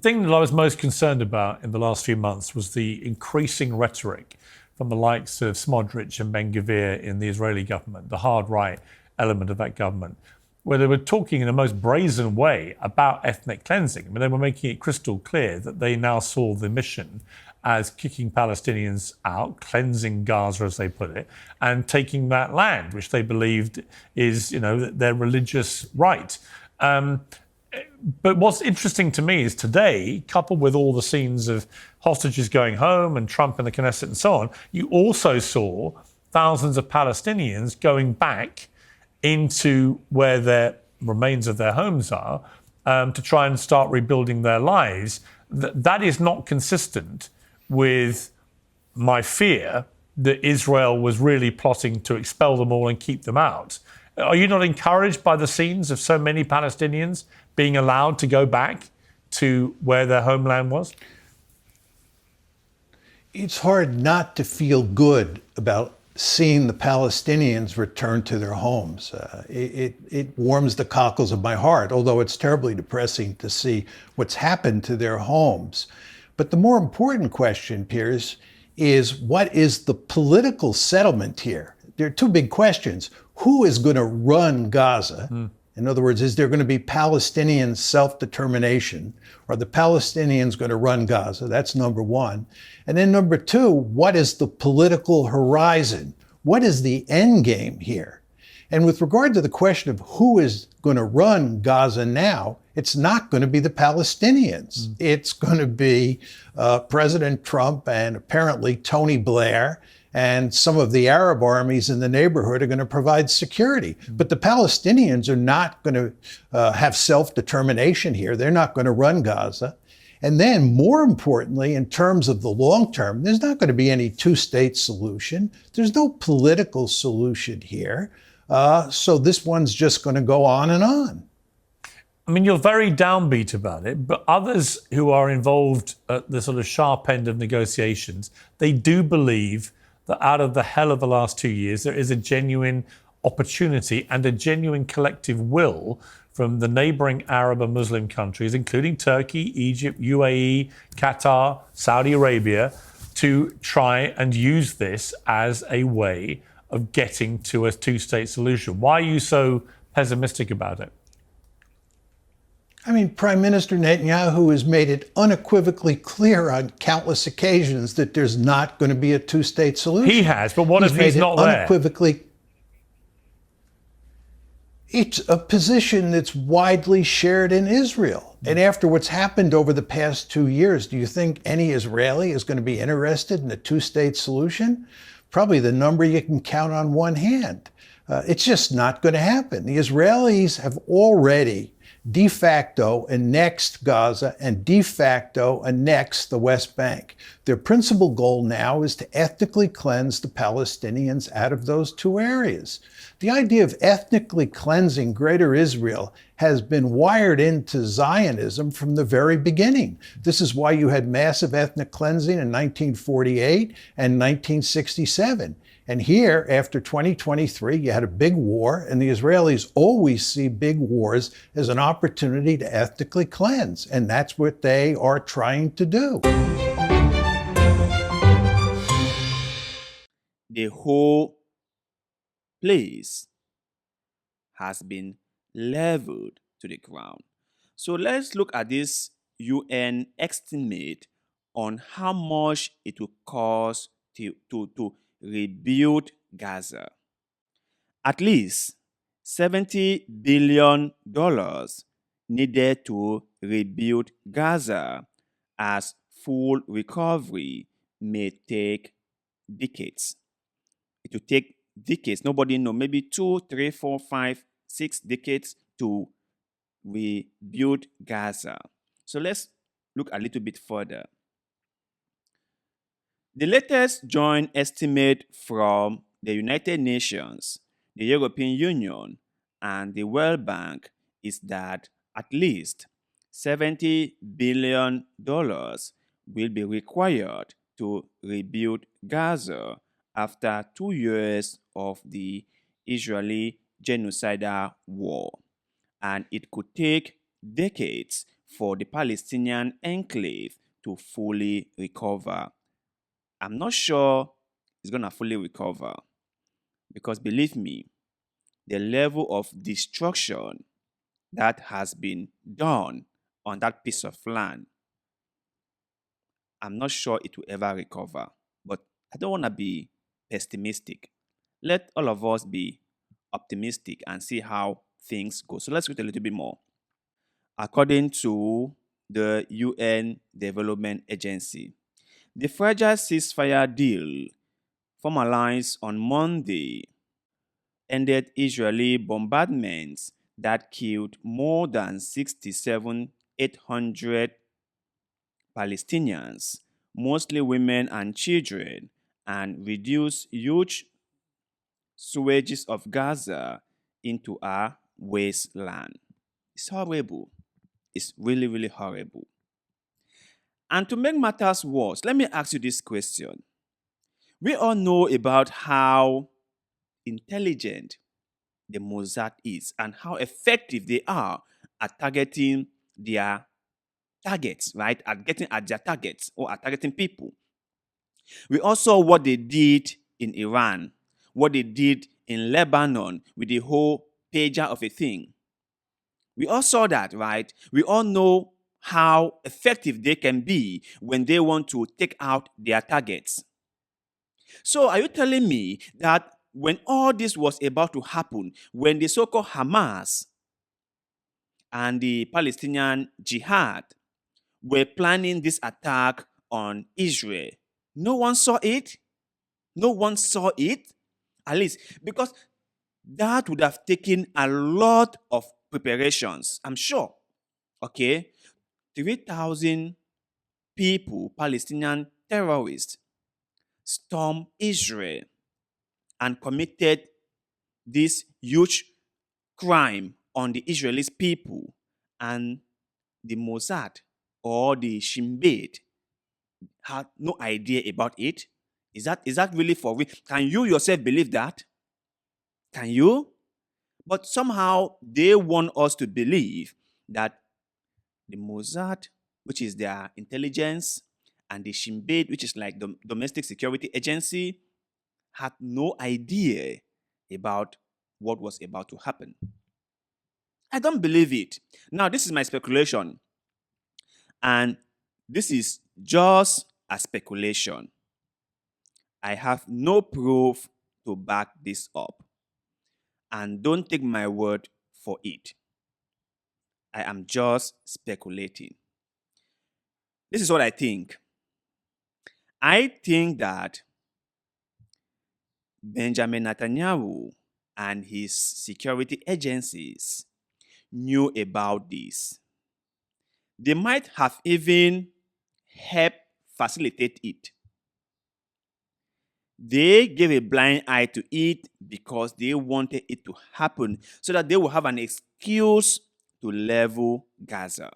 thing that I was most concerned about in the last few months was the increasing rhetoric from the likes of Smodrich and Ben-Gvir in the Israeli government, the hard right element of that government, where they were talking in a most brazen way about ethnic cleansing. I mean, they were making it crystal clear that they now saw the mission as kicking Palestinians out, cleansing Gaza, as they put it, and taking that land, which they believed is, their religious right. But what's interesting to me is today, coupled with all the scenes of hostages going home and Trump in the Knesset and so on, you also saw thousands of Palestinians going back into where their remains of their homes are to try and start rebuilding their lives. That is not consistent with my fear that Israel was really plotting to expel them all and keep them out. Are you not encouraged by the scenes of so many Palestinians being allowed to go back to where their homeland was? It's hard not to feel good about seeing the Palestinians return to their homes. It warms the cockles of my heart, although it's terribly depressing to see what's happened to their homes. But the more important question, Piers, is what is the political settlement here? There are two big questions. Who is going to run Gaza? In other words, is there going to be Palestinian self-determination? Or are the Palestinians going to run Gaza? That's number one. And then number two, what is the political horizon? What is the end game here? And with regard to the question of who is going to run Gaza now, it's not going to be the Palestinians. It's going to be President Trump and apparently Tony Blair, and some of the Arab armies in the neighborhood are going to provide security. But the Palestinians are not going to have self-determination here. They're not going to run Gaza. And then, more importantly, in terms of the long term, there's not going to be any two-state solution. There's no political solution here. So this one's just going to go on and on. I mean, you're very downbeat about it, but others who are involved at the sort of sharp end of negotiations, they do believe that out of the hell of the last 2 years, there is a genuine opportunity and a genuine collective will from the neighboring Arab and Muslim countries, including Turkey, Egypt, UAE, Qatar, Saudi Arabia, to try and use this as a way of getting to a two-state solution. Why are you so pessimistic about it? I mean, Prime Minister Netanyahu has made it unequivocally clear on countless occasions that there's not going to be a two-state solution. He has, but what if he's not there? Unequivocally. It's a position that's widely shared in Israel. And after what's happened over the past 2 years, do you think any Israeli is going to be interested in a two-state solution? Probably the number you can count on one hand. It's just not going to happen. The Israelis have already de facto annexed Gaza and de facto annexed the West Bank. Their principal goal now is to ethnically cleanse the Palestinians out of those two areas. The idea of ethnically cleansing Greater Israel has been wired into Zionism from the very beginning. This is why you had massive ethnic cleansing in 1948 and 1967. And here, after 2023, you had a big war, and the Israelis always see big wars as an opportunity to ethnically cleanse. And that's what they are trying to do. The whole place has been leveled to the ground. So let's look at this UN estimate on how much it will cost to rebuild Gaza. At least $70 billion needed to rebuild Gaza, as full recovery may take decades. It will take decades. Nobody knows, maybe 2, 3, 4, 5, 6 decades to rebuild Gaza. So let's look a little bit further. The latest joint estimate from the United Nations, the European Union, and the World Bank is that at least $70 billion will be required to rebuild Gaza after 2 years of the Israeli genocidal war. And it could take decades for the Palestinian enclave to fully recover. I'm not sure it's going to fully recover because believe me, the level of destruction that has been done on that piece of land, I'm not sure it will ever recover. But I don't want to be pessimistic. Let all of us be optimistic and see how things go. So let's read a little bit more. According to the UN Development Agency, the fragile ceasefire deal formalized on Monday ended Israeli bombardments that killed more than 67,800 Palestinians, mostly women and children, and reduced huge swathes of Gaza into a wasteland. It's horrible. It's really, really horrible. And to make matters worse, let me ask you this question. We all know about how intelligent the Mossad is and how effective they are at targeting their targets, right? At getting at their targets or at targeting people. We also saw what they did in Iran, what they did in Lebanon with the whole pager of a thing. We all saw that, right? We all know how effective they can be when they want to take out their targets. So, are you telling me that when all this was about to happen, when the so called Hamas and the Palestinian Jihad were planning this attack on Israel, no one saw it? No one saw it? At least because that would have taken a lot of preparations, I'm sure. Okay? 3,000 people, Palestinian terrorists, stormed Israel and committed this huge crime on the Israeli people, and the Mossad or the Shin Bet had no idea about it. Is that really for real? Can you yourself believe that? Can you? But somehow they want us to believe that the Mossad, which is their intelligence, and the Shin Bet, which is like the domestic security agency, had no idea about what was about to happen. I don't believe it. Now, this is my speculation, and this is just a speculation. I have no proof to back this up, and don't take my word for it. I am just speculating. This is what I think. I think that Benjamin Netanyahu and his security agencies knew about this. They might have even helped facilitate it. They gave a blind eye to it because they wanted it to happen so that they will have an excuse to level Gaza.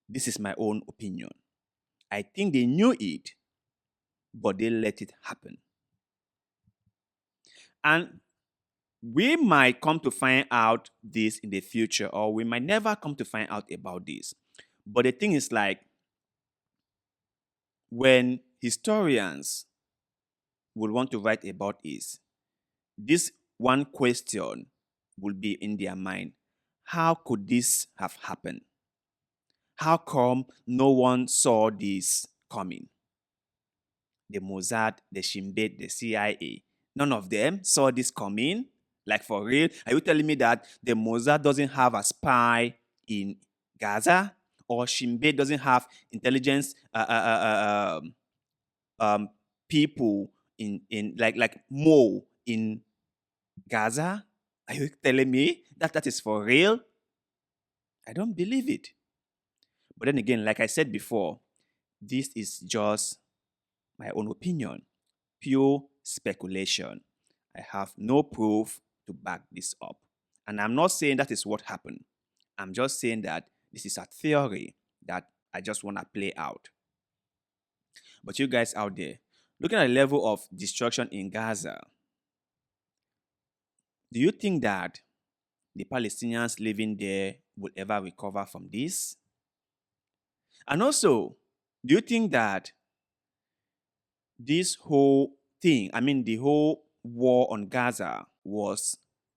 This is my own opinion. I think they knew it, but they let it happen. And we might come to find out this in the future, or we might never come to find out about this. But the thing is, like, when historians will want to write about this one question will be in their mind. How could this have happened? How come no one saw this coming? The Mossad, the Shin Bet, the CIA, none of them saw this coming? Like, for real? Are you telling me that the Mossad doesn't have a spy in Gaza? Or Shin Bet doesn't have intelligence people in like Mo in Gaza? Are you telling me that is for real? I don't believe it. But then again, like I said before, this is just my own opinion, pure speculation. I have no proof to back this up. And I'm not saying that is what happened. I'm just saying that this is a theory that I just want to play out. But you guys out there, looking at the level of destruction in Gaza, do you think that the Palestinians living there will ever recover from this? And also, do you think that this whole thing, the whole war on Gaza was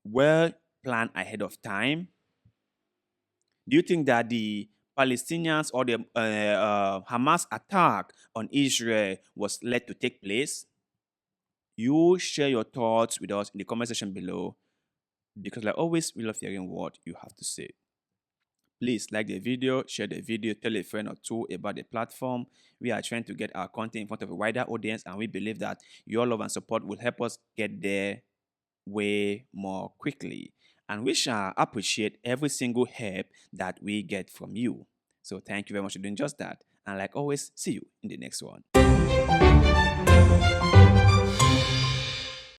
well planned ahead of time? Do you think that the Palestinians or the Hamas attack on Israel was led to take place? You share your thoughts with us in the comment section below, because like always, we love hearing what you have to say. Please like the video, share the video, tell a friend or two about the platform. We are trying to get our content in front of a wider audience, and we believe that your love and support will help us get there way more quickly. And we shall appreciate every single help that we get from you. So thank you very much for doing just that. And like always, see you in the next one.